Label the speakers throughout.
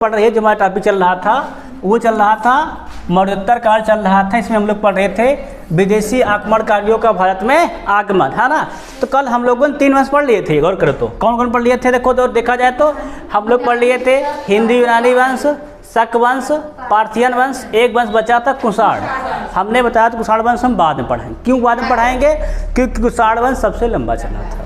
Speaker 1: पढ़ रहे, जो हमारा टॉपिक चल रहा था वो चल रहा था मौर्योत्तर काल चल रहा था। इसमें हम लोग पढ़ रहे थे विदेशी आक्रमणकारियों का भारत में आगमन, है ना। तो कल हम लोगों ने 3 वंश पढ़ लिए थे, गौर करो तो कौन कौन पढ़ लिए थे। देखो तो देखा जाए तो हम लोग पढ़ लिए थे हिंदू यूनानी वंश, शक वंश, पार्थियन वंश, एक वंश बचा था कुषाण। हमने बताया था कुषाण वंश हम बाद में पढ़ेंगे। क्यों बाद में पढ़ाएंगे? क्योंकि कुषाण वंश सबसे लंबा चला था,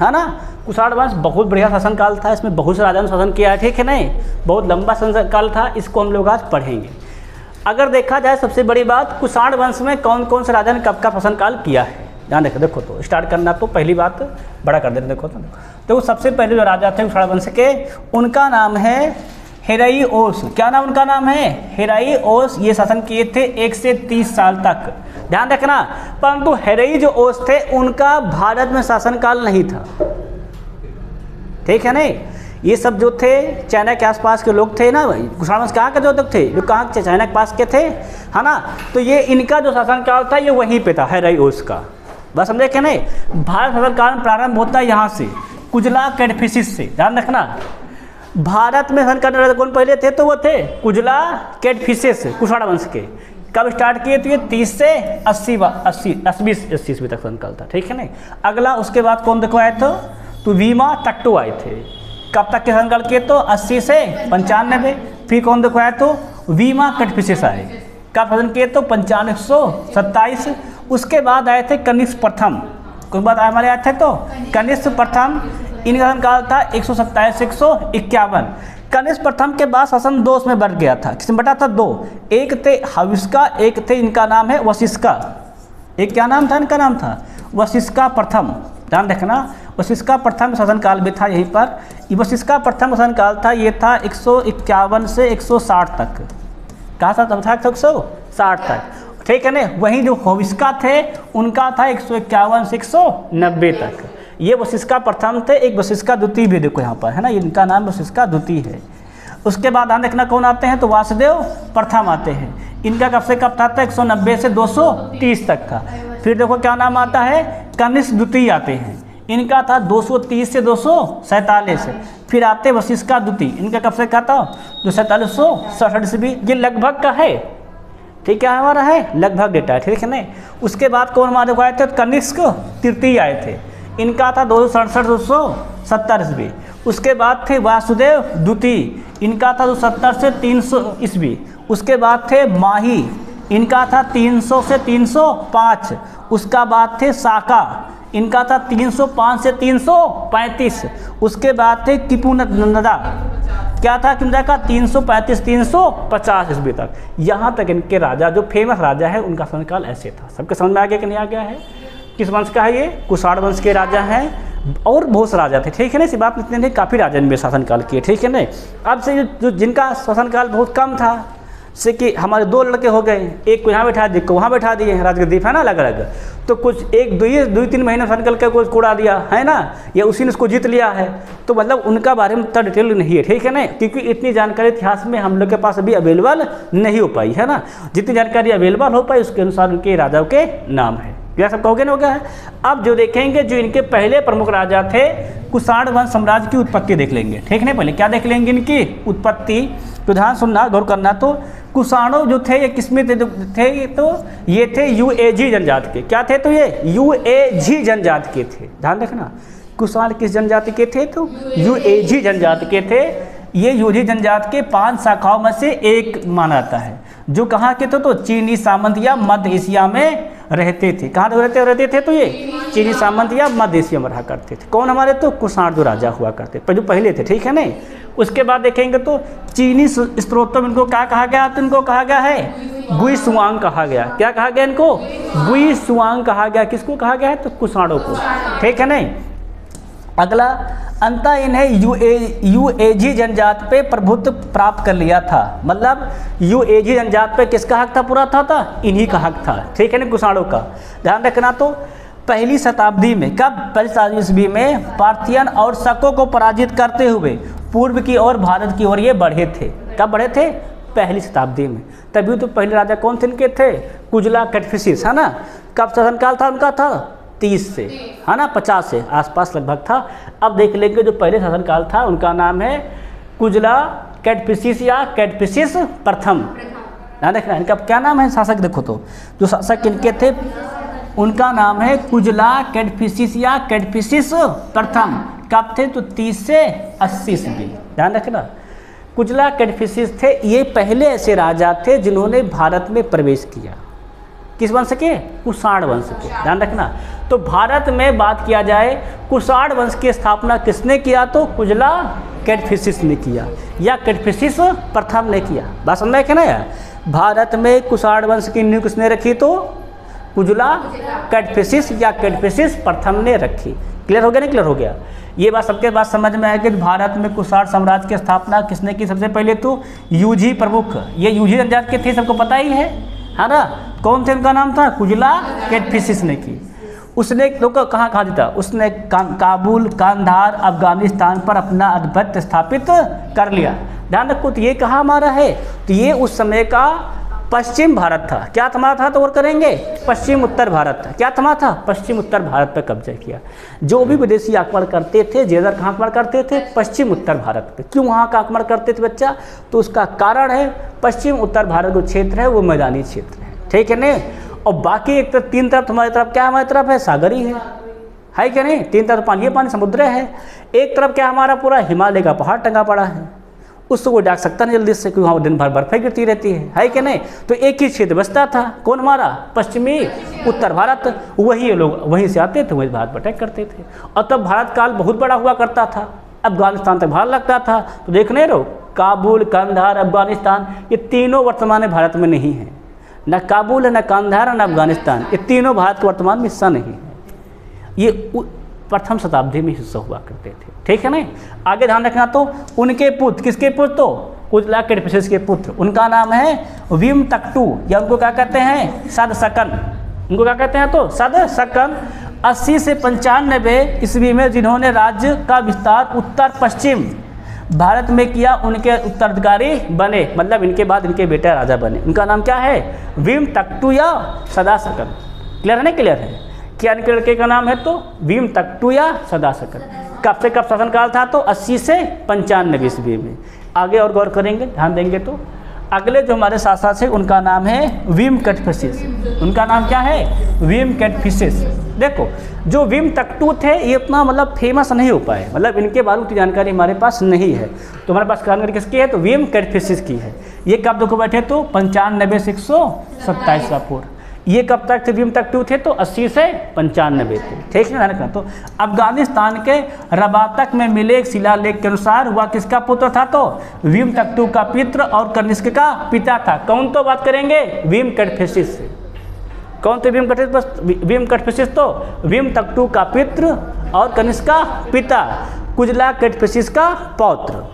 Speaker 1: है ना। कुषाण वंश बहुत बढ़िया शासनकाल था, इसमें बहुत से राजाओं ने शासन किया है, ठीक है नहीं, बहुत लंबा शासनकाल था। इसको हम लोग आज पढ़ेंगे। अगर देखा जाए सबसे बड़ी बात, कुषाण वंश में कौन कौन से राजा ने कब का शासनकाल किया है, ध्यान देखो तो स्टार्ट करना। तो पहली बात बड़ा कर देते, देखो तो सबसे पहले जो राजा थे कुषाण वंश के, उनका नाम है हेराइओस। क्या नाम उनका नाम है? हेराइओस। ये शासन किए थे 1 से 30 साल तक, ध्यान रखना। परंतु हेराई जो ओस थे उनका भारत में शासनकाल नहीं था, ठीक है नहीं। ये सब जो थे चाइना के आसपास के लोग थे ना, कुषाण वंश कहाँ के जो लोग थे, जो कहाँ के चाइना के पास के थे, है ना। तो ये इनका जो शासनकाल था ये वहीं पे था, हेराइओस का। बस समझे क्या नहीं। भारत शासनकाल प्रारंभ होता है यहाँ से, कुजला कैडफिसिस से, ध्यान रखना। भारत में शासन करने वाले कौन पहले थे? तो वो थे कुजला कैडफिसिस, कुषाण वंश के। कब स्टार्ट किए? तो ये 30 से 80 ईस्वी तक शासनकाल था, ठीक है नहीं। अगला उसके बाद कौन देखो आए तो वीमा टक्टो आए थे। कब तक के शासनकाल किए? तो 80 से 95। फिर कौन देखो आए तो वीमा कैडफिसिस आए। कब शासन किए? तो 9527। उसके बाद आए थे कनिष्क प्रथम। कुछ बाद हमारे आए थे तो कनिष्क प्रथम, इनका शासनकाल था 127 से 151। कनिष्क प्रथम के बाद शासन 2 में बढ़ गया था। किसमें बटा था? 2। एक थे हविष्का, एक थे इनका नाम है वशिष्का। एक क्या नाम था? इनका नाम था वशिष्का प्रथम, ध्यान रखना। वशिष्का प्रथम शासनकाल भी था यहीं पर। वशिष्का प्रथम शासनकाल था, ये था 151 से 160 तक। कहाँ था? तब था 160 तक, ठीक है ना। वहीं जो हविष्का थे उनका था 151 से 190 तक। ये वशिष्का प्रथम थे। एक वशिष्का द्वितीय भी देखो यहाँ पर, है ना, इनका नाम वशिष्का द्वितीय है। उसके बाद ध्यान रखना कौन आते हैं तो वासुदेव प्रथम आते हैं। इनका कब से कब था? 190 से 230 तक था। फिर देखो क्या नाम आता है, कनिष्क द्वितीय आते हैं। इनका था 230 से 247। फिर आते वशिष्का द्वितीय, इनका कब से क्या था? 4767 ईस्वी। ये लगभग का है, ठीक है, हमारा है लगभग डेटा है, ठीक है नहीं। उसके बाद कौन हमारे को आए थे? कनिष्क तृतीय आए थे। इनका था 267 270 ईस्वी। उसके बाद थे वासुदेव द्वितीय, इनका था 270 से 300 ईस्वी। उसके बाद थे माही, इनका था 300 से 305। उसका बाद थे साका, इनका था 305 से 335। उसके बाद थे किपुनंदा, क्या था किपुनंदा का? 335 350 ईस्वी तक। यहाँ तक इनके राजा जो फेमस राजा है उनका शासनकाल ऐसे था। सबके समझ में आ गया कि नहीं आ गया है? किस वंश का है ये? कुषाण वंश के राजा हैं। और बहुत से राजा थे, ठीक है ना। इसी बात इतने नहीं, काफ़ी राजा ने शासनकाल किए, ठीक है ना। अब से जो जिनका शासनकाल बहुत कम था, से कि हमारे 2 लड़के हो गए, एक को यहाँ बैठा दिए, को वहाँ बैठा दिए, राजगद्दी है ना, अलग अलग। तो कुछ 1-2-3 महीने शासनकाल का कुछ उड़ा दिया है ना, या उसी ने उसको जीत लिया है। तो मतलब उनका बारे में इतना डिटेल नहीं है, ठीक है ना, क्योंकि इतनी जानकारी इतिहास में हम लोग के पास अभी अवेलेबल नहीं हो पाई, है ना। जितनी जानकारी अवेलेबल हो पाई उसके अनुसार उनके राजाओं के नाम है। क्या सब कहोगे ना? हो गया है। अब जो देखेंगे जो इनके पहले प्रमुख राजा थे, कुषाण वंश साम्राज्य की उत्पत्ति देख लेंगे, ठीक है। पहले क्या देख लेंगे? इनकी उत्पत्ति। तो ध्यान सुनना, गौर करना। तो कुषाणों जो थे ये किसमें थे? तो ये थे यूएझी जनजाति के। क्या थे? तो ये यूएझी जनजाति के थे, ध्यान रखना। कुषाण किस जनजाति के थे? तो यूएझी जनजाति के थे। ये यूएझी जनजाति के 5 शाखाओं में से एक माना जाता है। जो कहाँ के थे? तो चीनी सामंत या मध्य एशिया में रहते थे। कहाँ रहते थे? तो ये चीनी सामंत या मध्य एशिया में रहा करते थे। कौन हमारे? तो कुषाण जो राजा हुआ करते जो पहले थे, ठीक है नहीं। उसके बाद देखेंगे तो चीनी स्त्रोतों में इनको क्या कहा गया? तो इनको कहा गया है गुइशुआंग कहा गया। क्या कहा गया इनको? गुइशुआंग कहा गया। किसको कहा गया है? तो कुषाणों को, ठीक है नहीं। अगला अंततः इन्हें यूएझी जनजाति पे प्रभुत्व प्राप्त कर लिया था। मतलब यूएझी जनजाति पे किसका हक था? पूरा था इन्हीं का हक था, ठीक है ना, कुषाणों का। ध्यान रखना। तो पहली शताब्दी में, कब? पहली शताब्दी ईस्वी में पार्थियन और शकों को पराजित करते हुए पूर्व की ओर भारत की ओर ये बढ़े थे। कब बढ़े थे? पहली शताब्दी में। तभी तो पहले राजा कौन थे इनके? थे कुजला कैडफिसिस, है ना। कब शासनकाल था उनका? था 30 से, है ना, 50 से आसपास लगभग था। अब देख लेंगे जो पहले शासनकाल था उनका नाम है कुजला कैडफिसिस या कैडफिसिस प्रथम। ध्यान रखना, इनका क्या नाम है शासक, देखो तो जो शासक इनके थे उनका नाम है कुजला कैडफिसिस या कैडफिसिस प्रथम। कब थे? तो 30 से 80 ईस्वी। ध्यान रखना, कुजला कैडफिसिस थे, ये पहले ऐसे राजा थे जिन्होंने भारत में प्रवेश किया। किस वंश के? कुषाण वंश के। ध्यान रखना, तो भारत में बात किया जाए कुषाण वंश की स्थापना किसने किया? तो कुजला कैडफिसिस ने किया या कैडफिसिस प्रथम ने किया। बात समझ में ना यार, भारत में कुषाण वंश की नींव किसने रखी? तो कुजला कैडफिसिस या कैडफिसिस प्रथम ने रखी। क्लियर हो गया? नहीं क्लियर हो गया? ये बात सबके बात समझ में आएगी। भारत में कुषाण साम्राज्य की स्थापना किसने की? सबसे पहले तो यूझी प्रमुख, ये यूझी जनजाति के थे, सबको पता ही है ना। कौन थे? उनका नाम था कुजला कैडफिसिस ने की। उसने लोग कहाँ जीता? उसने काबुल, कांधार, अफगानिस्तान पर अपना आधिपत्य स्थापित कर लिया। ध्यान रखो, तो ये कहाँ हमारा है? तो ये उस समय का पश्चिम भारत था। क्या थमा था? तो और करेंगे पश्चिम उत्तर भारत था। क्या थमा था? पश्चिम उत्तर भारत पर कब्जा किया। जो भी विदेशी आक्रमण करते थे ज़्यादा कहाँ आक्रमण करते थे? पश्चिम उत्तर भारत पे। क्यों वहाँ का आक्रमण करते थे बच्चा? तो उसका कारण है पश्चिम उत्तर भारत जो क्षेत्र है वो मैदानी क्षेत्र है, ठीक है नहीं। और बाकी एक तरफ, तीन तरफ हमारी तरफ क्या? हमारी तरफ है सागरी है क्या नहीं? तीन तरफ पानी, ये पानी समुद्र है। एक तरफ क्या? हमारा पूरा हिमालय का पहाड़ टंगा पड़ा है, उससे वो डाक सकता नहीं जल्दी से, क्योंकि वहाँ दिन भर बर्फे गिरती रहती है कि नहीं। तो एक ही क्षेत्र बसता था, कौन? हमारा पश्चिमी उत्तर भारत। वही लोग वहीं से आते थे, वही भारत अटैक करते थे। और तब भारत काल बहुत बड़ा हुआ करता था, अफगानिस्तान तक भारत लगता था। तो देख नहीं रहो, काबुल, कंधार, अफगानिस्तान, ये तीनों वर्तमान में भारत में नहीं है। न काबुल है, न कंधार है, न अफगानिस्तान, ये तीनों भारत के वर्तमान में हिस्सा नहीं है। ये प्रथम शताब्दी में हिस्सा हुआ करते थे, ठीक है ना। आगे ध्यान रखना, तो उनके पुत्र, किसके पुत्र? तो कुजला कैडफिसिस के पुत्र। उनका नाम है विमतक्तु, या उनको क्या कहते हैं? सदसकन। उनको क्या कहते हैं? तो सदसकन। 80 से 95 ईस्वी में जिन्होंने राज्य का विस्तार उत्तर पश्चिम भारत में किया, उनके उत्तराधिकारी बने, मतलब इनके बाद इनके बेटे राजा बने। उनका नाम क्या है? विमतक्तु या सदासकन। क्लियर है? नहीं क्लियर है? क्या इनके लड़के का नाम है? तो विमतक्तु या सदासकन। कब से कब शासनकाल था? तो 80 से 95 ईस्वी में। आगे और गौर करेंगे, ध्यान देंगे तो अगले जो हमारे शासक है उनका नाम है विम कैडफिसिस। उनका नाम क्या है? विम कैडफिसिस। देखो, जो विमतक्तु थे ये उतना मतलब फेमस नहीं हो पाए, मतलब इनके बारे में की जानकारी हमारे पास नहीं है। तो हमारे पास जानकारी किसकी है? तो विम कैडफिसिस की है। ये कब देखो बैठे? तो 95 से 127 का पूर्व। ये कब तक थे? विमतक्तु थे तो 80 से 95 थे, ठीक है ना। तो अफगानिस्तान के रबातक में मिले एक शिलालेख के अनुसार वह किसका पुत्र था? तो विमतक्तु का पित्र और कनिष्क का पिता था। कौन? तो बात करेंगे विम कैडफिसिस से। कौन थे विम कैडफिसिस? तो विमतक्तु का पित्र और कनिष्क का पिता, कुजला कैडफिसिस का पौत्र,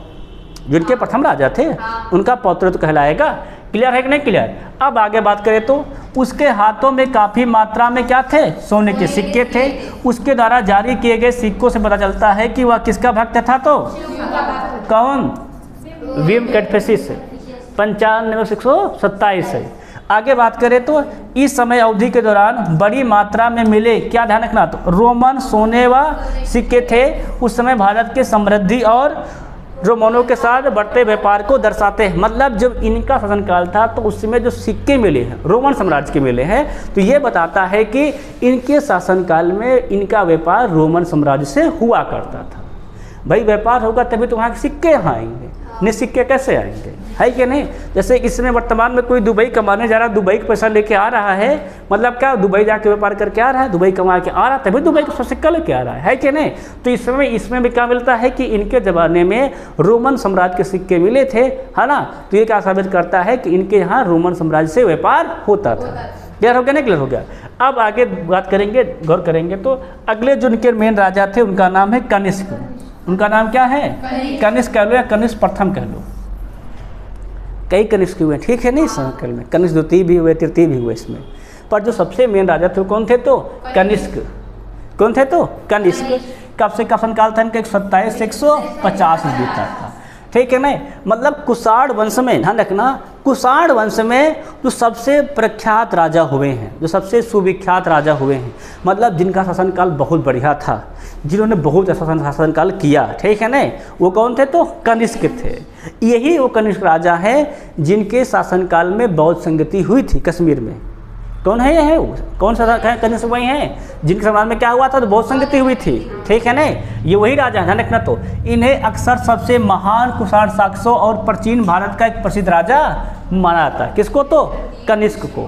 Speaker 1: जिनके प्रथम राजा थे उनका पौत्र तो कहलाएगा। क्लियर है कि नहीं क्लियर? अब आगे बात करें तो उसके हाथों में काफ़ी मात्रा में क्या थे? सोने के सिक्के थे। उसके द्वारा जारी किए गए सिक्कों से पता चलता है कि वह किसका भक्त था? तो कौन? विम कैडफिसिस। 95 से 127 है। आगे बात करें तो इस समय अवधि के दौरान बड़ी मात्रा में मिले, क्या ध्यान रखना, तो रोमन सोने व सिक्के थे। उस समय भारत के समृद्धि और रोमनों के साथ बढ़ते व्यापार को दर्शाते हैं। मतलब जब इनका शासनकाल था तो उस समय जो सिक्के मिले हैं रोमन साम्राज्य के मिले हैं, तो ये बताता है कि इनके शासनकाल में इनका व्यापार रोमन साम्राज्य से हुआ करता था। भाई व्यापार होगा तभी तो वहाँ के सिक्के यहाँ आएंगे, नहीं सिक्के कैसे आएंगे? है कि नहीं? जैसे इसमें वर्तमान में कोई दुबई कमाने जा रहा है, दुबई का पैसा लेके आ रहा है, मतलब क्या? दुबई जाके व्यापार करके आ रहा है, दुबई कमा के आ रहा है, तभी दुबई का सिक्का लेके आ रहा है कि नहीं? तो इसमें भी क्या मिलता है कि इनके ज़माने में रोमन साम्राज्य के सिक्के मिले थे, है ना। तो ये क्या साबित करता है कि इनके यहाँ रोमन साम्राज्य से व्यापार होता था। क्लियर हो गया? नहीं क्लियर हो गया? अब आगे बात करेंगे, गौर करेंगे तो अगले जो उनके मेन राजा थे उनका नाम है कनिष्क। उनका नाम क्या है? कनिष्क कह लो या कनिष्क प्रथम कह लो। कई कनिष्क हुए, ठीक है नहीं संकल में, कनिष्क द्वितीय भी हुए, तृतीय भी हुए इसमें, पर जो सबसे मेन राजा थे कौन थे? तो कनिष्क। कौन थे? तो कनिष्क। कब से कब शासनकाल था इनका? 127 से 150 ईस्वी तक था, ठीक है नहीं। मतलब कुषाण वंश में, ध्यान रखना, कुषाण वंश में जो सबसे प्रख्यात राजा हुए हैं, जो सबसे सुविख्यात राजा हुए हैं, मतलब जिनका शासनकाल बहुत बढ़िया था, जिन्होंने बहुत अच्छा शासनकाल किया, ठीक है ना, वो कौन थे? तो कनिष्क थे। यही वो कनिष्क राजा हैं जिनके शासनकाल में बौद्ध संगति हुई थी कश्मीर में। कौन है ये? कौन सा कनिष्क वही हैं जिनके समाज में क्या हुआ था? तो बौद्ध संगति हुई थी, ठीक है ना। ये वही राजा है, ध्यान रखना। तो इन्हें अक्सर सबसे महान कुषाण शासकों और प्राचीन भारत का एक प्रसिद्ध राजा माना जाता है। किसको? तो कनिष्क को,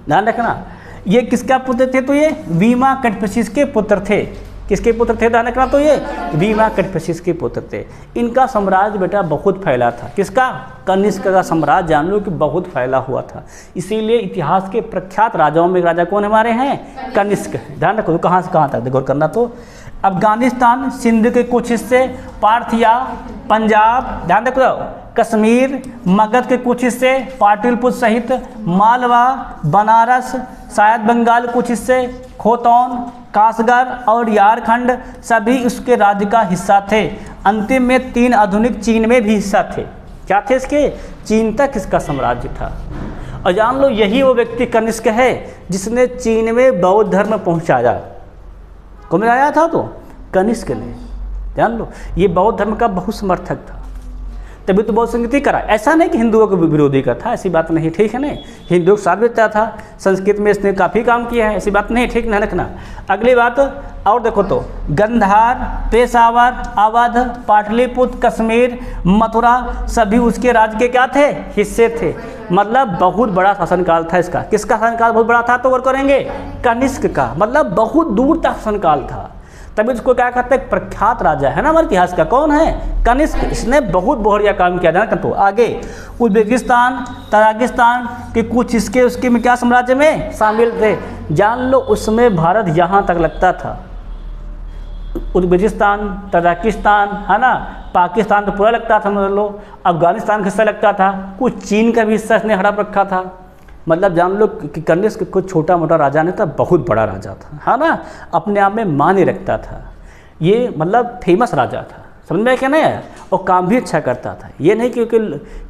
Speaker 1: ध्यान रखना। ये किसका पुत्र थे? तो ये वीमा कटपसिस के पुत्र थे। किसके पुत्र थे? ध्यान रखना। तो ये वीमा कटपसिस के पुत्र थे। इनका साम्राज्य बेटा बहुत फैला था। किसका? कनिष्क का साम्राज्य जान लो कि बहुत फैला हुआ था। इसीलिए इतिहास के प्रख्यात राजाओं में राजा कौन हमारे हैं? कनिष्क। ध्यान रखो कहाँ से कहाँ तक गौर करना। तो अफगानिस्तान, सिंध के कुछ हिस्से, पार्थिया, पंजाब, ध्यान रखो, कश्मीर, मगध के कुछ हिस्से, पाटलिपुत्र सहित मालवा, बनारस, शायद बंगाल कुछ हिस्से, खोतौन, कासगर और झारखंड सभी उसके राज्य का हिस्सा थे। अंतिम में 3 आधुनिक चीन में भी हिस्सा थे। क्या थे इसके? चीन तक इसका साम्राज्य था। और जान लो यही वो व्यक्ति कनिष्क है जिसने चीन में बौद्ध धर्म पहुंचाया। कौन आया था? तो कनिष्क ने। ध्यान लो, ये बौद्ध धर्म का बहुत समर्थक था, तभी तो बौद्ध संगति करा। ऐसा नहीं कि हिंदुओं को विरोधी का था, ऐसी बात नहीं, ठीक है ना। हिंदुओं के साथ भी था, संस्कृत में इसने काफ़ी काम किया है, ऐसी बात नहीं, ठीक ना रखना। अगली बात और देखो तो गंधार, पेशावर, अवध, पाटलिपुत्र, कश्मीर, मथुरा सभी उसके राज्य के क्या थे? हिस्से थे। मतलब बहुत बड़ा शासनकाल था इसका। किसका शासनकाल बहुत बड़ा था? तो वो करेंगे कनिष्क का। मतलब बहुत दूर तक शासनकाल था, तभी इसको क्या कहते हैं? प्रख्यात राजा है ना हमारे इतिहास का। कौन है? कनिष्क। इसने बहुत बढ़िया काम किया था। तो आगे उज्बेकिस्तान, तजाकिस्तान के कुछ हिस्से उसके में क्या साम्राज्य में शामिल थे? जान लो उसमें भारत यहाँ तक लगता था। उज्बेकिस्तान, तजाकिस्तान, है ना, पाकिस्तान तो पूरा लगता था, समझ लो। अफगानिस्तान का हिस्सा लगता था, कुछ चीन का भी हिस्सा इसने हड़प रखा था। मतलब जान लो कि कनिष्क कुछ छोटा मोटा राजा नहीं था, बहुत बड़ा राजा था, है ना। अपने आप में मान्य रखता था। ये मतलब फेमस राजा था, समझ में क्या नहीं? और काम भी अच्छा करता था। ये नहीं क्योंकि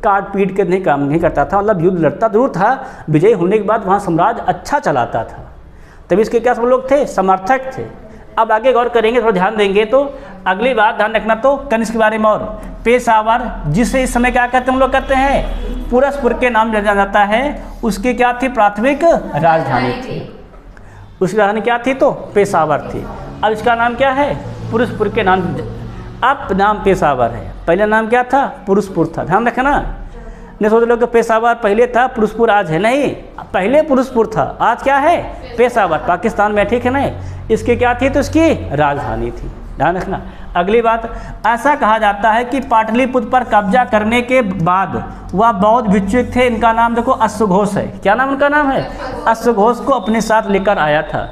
Speaker 1: काट पीट के नहीं काम नहीं करता था, मतलब युद्ध लड़ता जरूर था, विजयी होने के बाद वहाँ साम्राज्य अच्छा चलाता था। तभी इसके क्या सब लोग थे? समर्थक थे। अब आगे गौर करेंगे, थोड़ा ध्यान देंगे। तो अगली बात ध्यान रखना तो कनिष्क के बारे में। और पेशावर, जिसे इस समय क्या कहते हैं? हम लोग कहते हैं पुरस्पुर के नाम जाना जाता है। उसकी क्या थी? प्राथमिक राजधानी थी। उसकी राजधानी क्या थी? तो पेशावर थी। अब इसका नाम क्या है? पुरस्पुर के नाम। अब नाम पेशावर है, पहले नाम क्या था? पुरस्पुर था। ध्यान रखना, नहीं सोच लो कि पेशावर पहले था, पुरस्पुर आज है। नहीं, पहले पुरस्पुर था, आज क्या है? पेशावर, पाकिस्तान में, ठीक है ना। इसकी क्या थी? तो इसकी राजधानी थी। ध्यान रखना। अगली बात, ऐसा कहा जाता है कि पाटलिपुत्र पर कब्जा करने के बाद वह बौद्ध भिक्षुक थे। इनका नाम देखो अश्वघोष है। क्या नाम उनका? नाम है अश्वघोष। को अपने साथ लेकर आया था।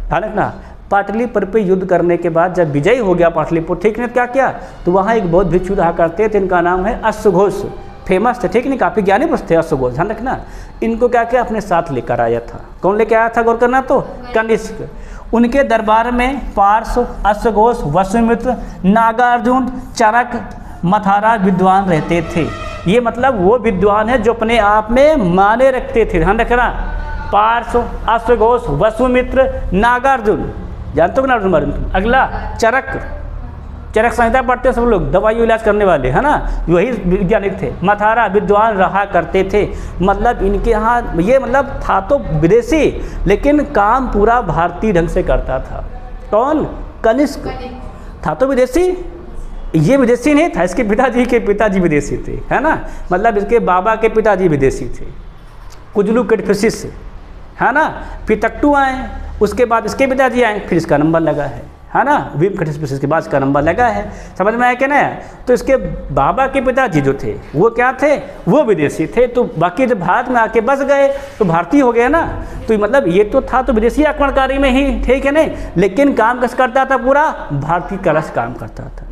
Speaker 1: ध्यान रखना, पाटलिपुत्र पर युद्ध करने के बाद जब विजयी हो गया पाटलिपुत्र, ठीक है, क्या किया? तो वहाँ एक बौद्ध भिक्षु रहा करते थे, इनका नाम है अश्वघोष। फेमस थे, ठीक नहीं, काफ़ी ज्ञानी पुरुष थे अश्वघोष। ध्यान रखना, इनको क्या किया? अपने साथ लेकर आया था। कौन लेकर आया था? गौर करना। तो कनिष्क। उनके दरबार में पार्श्व, अश्वघोष, वसुमित्र, नागार्जुन, चरक, मथारा विद्वान रहते थे। ये मतलब वो विद्वान है जो अपने आप में माने रखते थे। ध्यान रखना, पार्श्व, अश्वघोष, वसुमित्र, नागार्जुन, जानते हो नागार्जुन? अगला चरक। चरक संहिता पढ़ते सब लोग, दवाई इलाज करने वाले, है ना, वही वैज्ञानिक थे। मथारा विद्वान रहा करते थे। मतलब इनके यहाँ ये मतलब था तो विदेशी, लेकिन काम पूरा भारतीय ढंग से करता था। कौन? कनिष्क। था तो विदेशी, ये विदेशी नहीं था, इसके पिताजी विदेशी थे, है ना। मतलब इसके बाबा के पिताजी विदेशी थे, कुजलू कटफिसिस, है ना। पितक्टू आए, उसके बाद इसके पिताजी आए, फिर इसका नंबर लगा है ना। वीम कटफिसिस के बाद इसका नंबर लगा है। समझ में आया क्या ना? तो इसके बाबा के पिताजी जो थे वो क्या थे? वो विदेशी थे। तो बाकी जब भारत में आके बस गए तो भारतीय हो गए ना। तो मतलब ये तो था तो विदेशी आक्रमणकारी में ही, ठीक है नहीं, लेकिन काम कैसे करता था? पूरा भारतीय कला से काम करता था।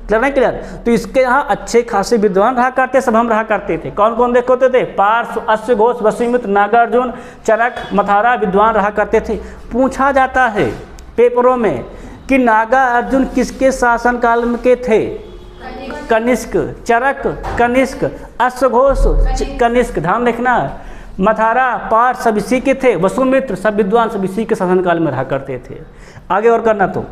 Speaker 1: क्लियर नहीं? क्लियर। तो इसके यहाँ अच्छे खासे विद्वान रहा करते, सब हम रहा करते थे। कौन कौन देख होते थे? पार्श्व, अश्वघोष, वसुमित्र, नागार्जुन, चरक, मथारा विद्वान रहा करते थे। पूछा जाता है पेपरों में कि नागार्जुन किसके शासनकाल में के थे? कनिष्क। चरक कनिष्क, अश्वघोष कनिष्क, ध्यान रखना। मथारा, पाठ सब इसी के थे। वसुमित्र सब विद्वान सब इसी के शासनकाल में रहा करते थे। आगे और करना तो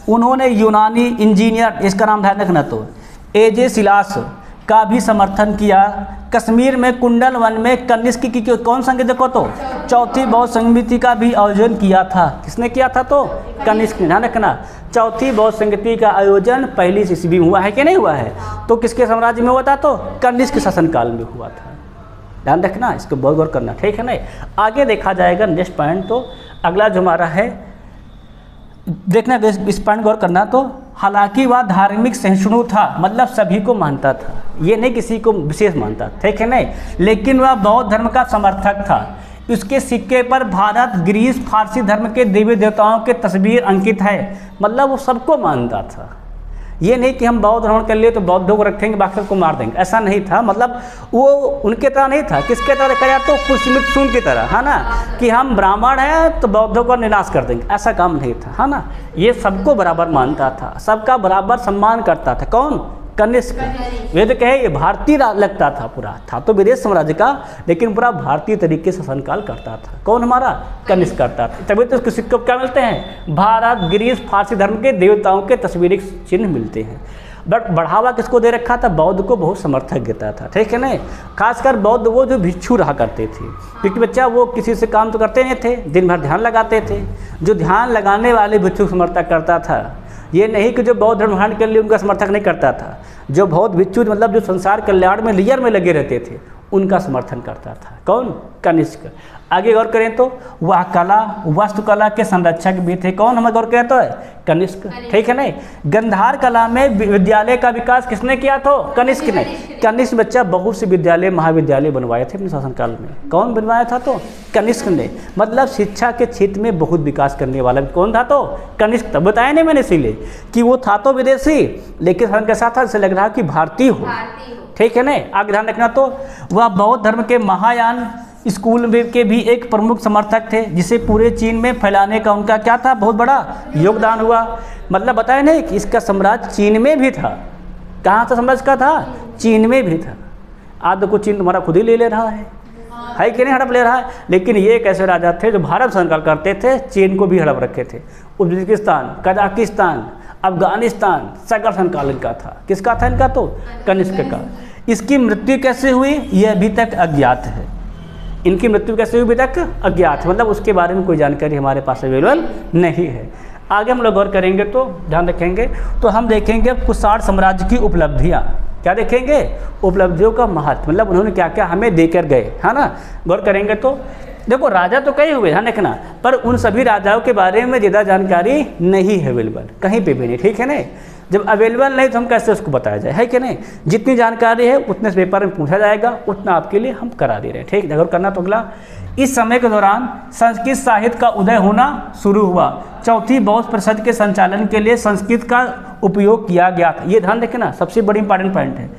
Speaker 1: उन्होंने यूनानी इंजीनियर, इसका नाम ध्यान रखना, तो एजे सिलास का भी समर्थन किया। कश्मीर में कुंडल वन में कनिष्क की कौन संघ, देखो तो चौथी बौद्ध समिति का भी आयोजन किया था। किसने किया था, तो कनिष्क ने। ध्यान रखना, चौथी बौद्ध समिति का आयोजन पहली ईस्वी में हुआ है कि नहीं हुआ है, तो किसके साम्राज्य में हुआ था, तो कनिष्क शासनकाल में हुआ था। ध्यान रखना, इसको बहुत गौर करना, ठीक है ना। आगे देखा जाएगा नेक्स्ट पॉइंट, तो अगला जो हमारा है देखना, इस पॉइंट गौर करना। तो हालांकि वह धार्मिक सहिष्णु था, मतलब सभी को मानता था, ये नहीं किसी को विशेष मानता, ठीक है नहीं, लेकिन वह बौद्ध धर्म का समर्थक था। उसके सिक्के पर भारत, ग्रीस, फारसी धर्म के देवी देवताओं के तस्वीर अंकित है, मतलब वो सबको मानता था। ये नहीं कि हम बौद्ध धर्म कर लिए तो बौद्धों को रखेंगे बाकी सबको मार देंगे, ऐसा नहीं था। मतलब वो उनके तरह नहीं था, किसके तरह देखा जाए तो कुलस्मित सून की तरह, है ना, कि हम ब्राह्मण हैं तो बौद्धों को निनाश कर देंगे, ऐसा काम नहीं था, है ना। ये सबको बराबर मानता था, सबका बराबर सम्मान करता था। कौन, कनिष्क। वेद कहे ये भारतीय लगता था, पूरा था तो विदेश साम्राज्य का, लेकिन पूरा भारतीय तरीके से शासनकाल करता था। कौन, हमारा कनिष्क करता था। तभी तो उसके सिक्के क्या मिलते हैं, भारत, ग्रीस, फारसी धर्म के देवताओं के तस्वीरी चिन्ह मिलते हैं। बट बढ़ावा किसको दे रखा था, बौद्ध को बहुत समर्थक देता था, ठीक है ना। खासकर बौद्ध वो जो भिक्षु रहा करते थे, क्योंकि बच्चा वो किसी से काम तो करते नहीं थे, दिन भर ध्यान लगाते थे। जो ध्यान लगाने वाले भिक्षु समर्थक करता था, ये नहीं कि जो बौद्ध धर्म ग्रहण के लिए उनका समर्थक नहीं करता था। जो बौद्ध भिक्षु मतलब जो संसार कल्याण में लियर में लगे रहते थे, उनका समर्थन करता था। कौन, कनिष्क। आगे गौर करें तो वह कला, वास्तुकला के संरक्षक भी थे। कौन, हमें गौर करें तो कनिष्क, ठीक है नहीं। गंधार कला में विद्यालय का विकास किसने किया, तो कनिष्क ने। कनिष्क बच्चा बहुत से विद्यालय, महाविद्यालय बनवाए थे अपने शासनकाल में। कौन बनवाया था, तो कनिष्क ने। मतलब शिक्षा के क्षेत्र में बहुत विकास करने वाला कौन था, तो कनिष्क था। बताया नहीं मैंने इसीलिए कि वो था तो विदेशी, लेकिन शासन कैसा था, ऐसे लग रहा कि भारतीय हो, ठीक है ना। आगे ध्यान रखना, तो वह बौद्ध धर्म के महायान स्कूल के भी एक प्रमुख समर्थक थे, जिसे पूरे चीन में फैलाने का उनका क्या था, बहुत बड़ा योगदान हुआ। मतलब बताया नहीं कि इसका साम्राज्य चीन में भी था। कहाँ था साम्राज्य का था, चीन में भी था। आज तो कुछ चीन तुम्हारा खुद ही ले रहा है कि नहीं, हड़प ले रहा है। लेकिन ये एक ऐसे राजा थे जो भारत शासन करते थे, चीन को भी हड़प रखे थे। उज्बेकिस्तान, कजाकिस्तान, अफगानिस्तान सगर शासनकाल का था। किसका था इनका, तो कनिष्क का। इसकी मृत्यु कैसे हुई, यह अभी तक अज्ञात है। इनकी मृत्यु कैसे हुई, अभी तक अज्ञात है, मतलब उसके बारे में कोई जानकारी हमारे पास अवेलेबल नहीं है। आगे हम लोग गौर करेंगे तो ध्यान रखेंगे, तो हम देखेंगे कुषाण साम्राज्य की उपलब्धियाँ। क्या देखेंगे, उपलब्धियों का महत्व, मतलब उन्होंने क्या क्या हमें देकर गए, है ना। गौर करेंगे तो देखो राजा तो कई हुए, ध्यान रखना, पर उन सभी राजाओं के बारे में ज़्यादा जानकारी नहीं है अवेलेबल, कहीं पे भी नहीं, ठीक है ना। जब अवेलेबल नहीं तो हम कैसे उसको बताया जाए, है कि नहीं। जितनी जानकारी है उतने से पेपर में पूछा जाएगा, उतना आपके लिए हम करा दे रहे हैं, ठीक है। गौर करना। तो अगला, इस समय के दौरान संस्कृत साहित्य का उदय होना शुरू हुआ। चौथी बौद्ध परिषद के संचालन के लिए संस्कृत का उपयोग किया गया था। ये ध्यान रखना, सबसे बड़ी इंपॉर्टेंट पॉइंट है।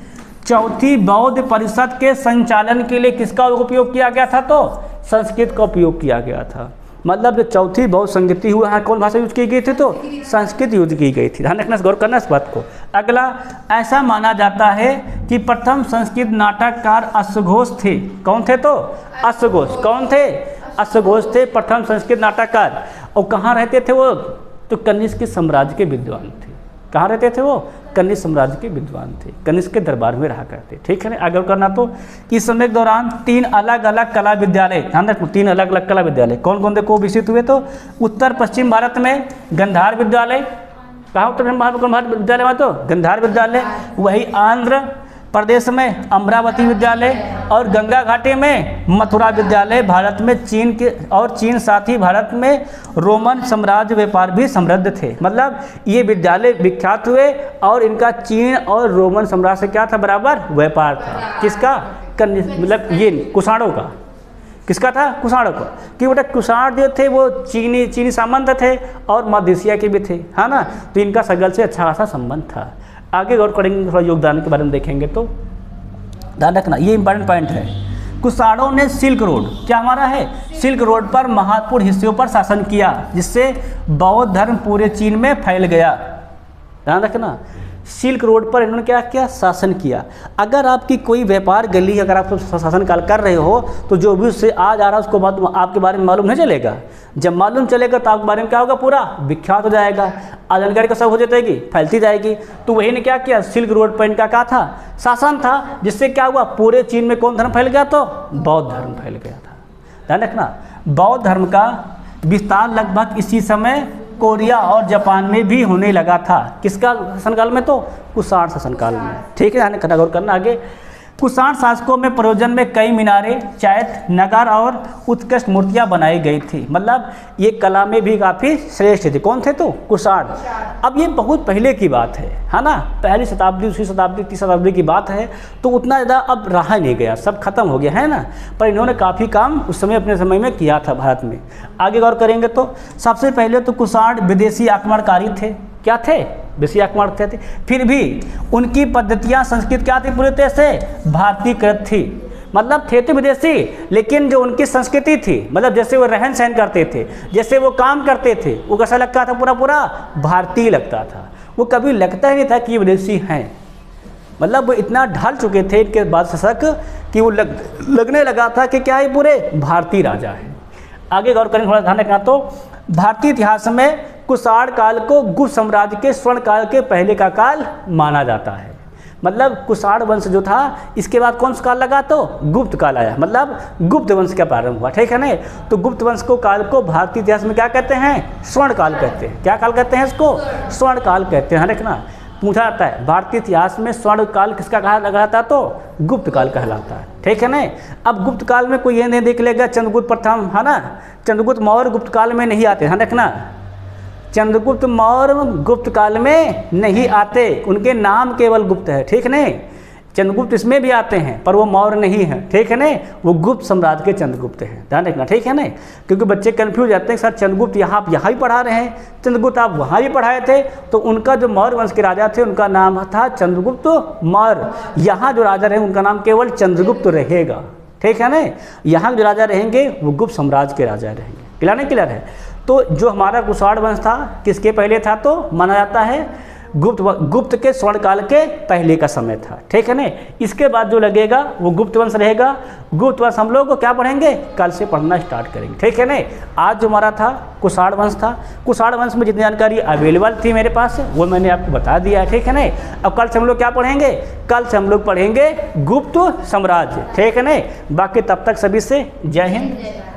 Speaker 1: चौथी बौद्ध परिषद के संचालन के लिए किसका उपयोग किया गया था, तो संस्कृत का उपयोग किया गया था। मतलब जो चौथी बौद्ध संगति हुआ है, कौन भाषा यूज की गई थी, तो संस्कृत यूज की गई थी। ध्यान रखना, गौर करना इस बात को। अगला, ऐसा माना जाता है कि प्रथम संस्कृत नाटककार अश्वघोष थे। कौन थे, तो अश्वघोष। कौन थे, अश्वघोष थे प्रथम संस्कृत नाटककार। और कहाँ रहते थे वो, तो कनिष्क साम्राज्य के विद्वान थे। कहाँ रहते थे वो, कनिष्क साम्राज्य के विद्वान थे, कनिष्क के दरबार में रहा करते, ठीक है ना। आगे करना, तो इस समय के दौरान 3 अलग अलग कला विद्यालय, ध्यान रखो 3 अलग अलग कला विद्यालय कौन कौन देखो विकसित हुए, तो उत्तर पश्चिम भारत में गंधार विद्यालय। कहाँ उत्तर पश्चिम भारत विद्यालय में, तो गंधार विद्यालय। वही आंध्र प्रदेश में अमरावती विद्यालय, और गंगा घाटी में मथुरा विद्यालय। भारत में चीन के और चीन साथ ही भारत में रोमन साम्राज्य व्यापार भी समृद्ध थे। मतलब ये विद्यालय विख्यात हुए और इनका चीन और रोमन साम्राज्य से क्या था, बराबर व्यापार था। किसका, मतलब ये कुषाणों का। किसका था, कुषाणों का। कि बेटा कुषाण जो थे वो चीनी सामंत थे और मध्य एशिया के भी थे, है ना। तो इनका सगल से अच्छा खासा संबंध था। आगे गौर करेंगे, थोड़ा योगदान के बारे में देखेंगे, तो ध्यान रखना ये इंपॉर्टेंट पॉइंट है। कुषाणों ने सिल्क रोड, क्या हमारा है, सिल्क रोड पर महत्वपूर्ण हिस्सों पर शासन किया, जिससे बौद्ध धर्म पूरे चीन में फैल गया। ध्यान रखना, सिल्क रोड पर इन्होंने क्या किया, शासन किया। अगर आपकी कोई व्यापार गली अगर आप शासन काल कर रहे हो तो जो भी उससे आ जा रहा है उसको बात आपके बारे में मालूम नहीं चलेगा। जब मालूम चलेगा तो आपके बारे में क्या होगा, पूरा विख्यात हो जाएगा, जानकारी का सब हो जाएगी, फैलती जाएगी। तो वही ने क्या किया, सिल्क रोड पर इनका क्या था, शासन था, जिससे क्या हुआ, पूरे चीन में कौन धर्म फैल गया, तो बौद्ध धर्म फैल गया था। ध्यान रखना, बौद्ध धर्म का विस्तार लगभग इसी समय कोरिया और जापान में भी होने लगा था। किसका शासनकाल में, तो कुषाण शासनकाल में। ठीक है, ध्यान गौर करना आगे। कुषाण शासकों में प्रयोजन में कई मीनारें, चैत, नगर और उत्कृष्ट मूर्तियां बनाई गई थी। मतलब ये कला में भी काफ़ी श्रेष्ठ थे। कौन थे, तो कुषाण। अब ये बहुत पहले की बात है ना, पहली शताब्दी, दूसरी शताब्दी, तीसरी शताब्दी की बात है, तो उतना ज़्यादा अब रहा नहीं गया, सब खत्म हो गया है ना। पर इन्होंने काफ़ी काम उस समय अपने समय में किया था भारत में। आगे गौर करेंगे तो सबसे पहले तो कुषाण विदेशी आक्रमणकारी थे। क्या थे, विदेशी आक्रमण थे। फिर भी उनकी पद्धतियाँ, संस्कृत क्या थी, पूरी तरह से भारतीयकृत थी। मतलब थे तो विदेशी, लेकिन जो उनकी संस्कृति थी, मतलब जैसे वो रहन सहन करते थे, जैसे वो काम करते थे, वो कैसा लगता था, पूरा पूरा भारतीय लगता था। वो कभी लगता ही नहीं था कि ये विदेशी हैं। मतलब वो इतना ढल चुके थे इनके बाद शासक कि वो लगने लगा था कि क्या ये पूरे भारतीय राजा हैं। आगे गौर करें, थोड़ा ध्यान रखना। तो भारतीय इतिहास में कुषाण काल को गुप्त साम्राज्य के स्वर्ण काल के पहले का काल माना जाता है। मतलब कुषाण वंश जो था, इसके बाद कौन सा काल लगा, तो गुप्त काल आया। मतलब गुप्त वंश का प्रारंभ हुआ। ठीक है ना। तो गुप्त वंश को काल को भारतीय इतिहास में क्या कहते हैं, स्वर्ण काल कहते हैं। क्या काल कहते हैं इसको, स्वर्ण काल कहते हैं। देखना पूछा जाता है भारतीय इतिहास में स्वर्ण काल किसका कहा कहलाता है, तो गुप्त काल कहलाता है। ठीक है ना। अब गुप्त काल में कोई ये नहीं देख लेगा चंद्रगुप्त प्रथम, है ना, चंद्रगुप्त मौर्य गुप्त काल में नहीं आते। हाँ देखना, चंद्रगुप्त मौर्य गुप्त काल में नहीं आते, उनके नाम केवल गुप्त है। ठीक है। चंद्रगुप्त इसमें भी आते हैं पर वो मौर्य नहीं है। ठीक है ना, वो गुप्त साम्राज्य के चंद्रगुप्त हैं। ध्यान रखना। ठीक है ना, क्योंकि बच्चे कंफ्यूज जाते हैं सर चंद्रगुप्त यहाँ भी पढ़ा रहे हैं, चंद्रगुप्त आप वहाँ भी पढ़ाए थे। तो उनका जो मौर्य वंश के राजा थे उनका नाम था चंद्रगुप्त मौर्य। यहाँ जो राजा रहे उनका नाम केवल चंद्रगुप्त रहेगा। ठीक है ना, यहाँ जो राजा रहेंगे वो गुप्त साम्राज्य के राजा रहेंगे। क्लियर नहीं, क्लियर है। तो जो हमारा कुषाण वंश था किसके पहले था, तो माना जाता है गुप्त के स्वर्ण काल के पहले का समय था। ठीक है ना। इसके बाद जो लगेगा वो गुप्त वंश रहेगा। गुप्त वंश हम लोग क्या पढ़ेंगे, कल से पढ़ना स्टार्ट करेंगे। ठीक है ना। आज जो हमारा था कुषाण वंश था। कुषाण वंश में जितनी जानकारी अवेलेबल थी मेरे पास वो मैंने आपको बता दिया है। ठीक है ना। अब कल से हम लोग क्या पढ़ेंगे, कल से हम लोग पढ़ेंगे गुप्त साम्राज्य। ठीक है ना। बाकी तब तक सभी से जय हिंद।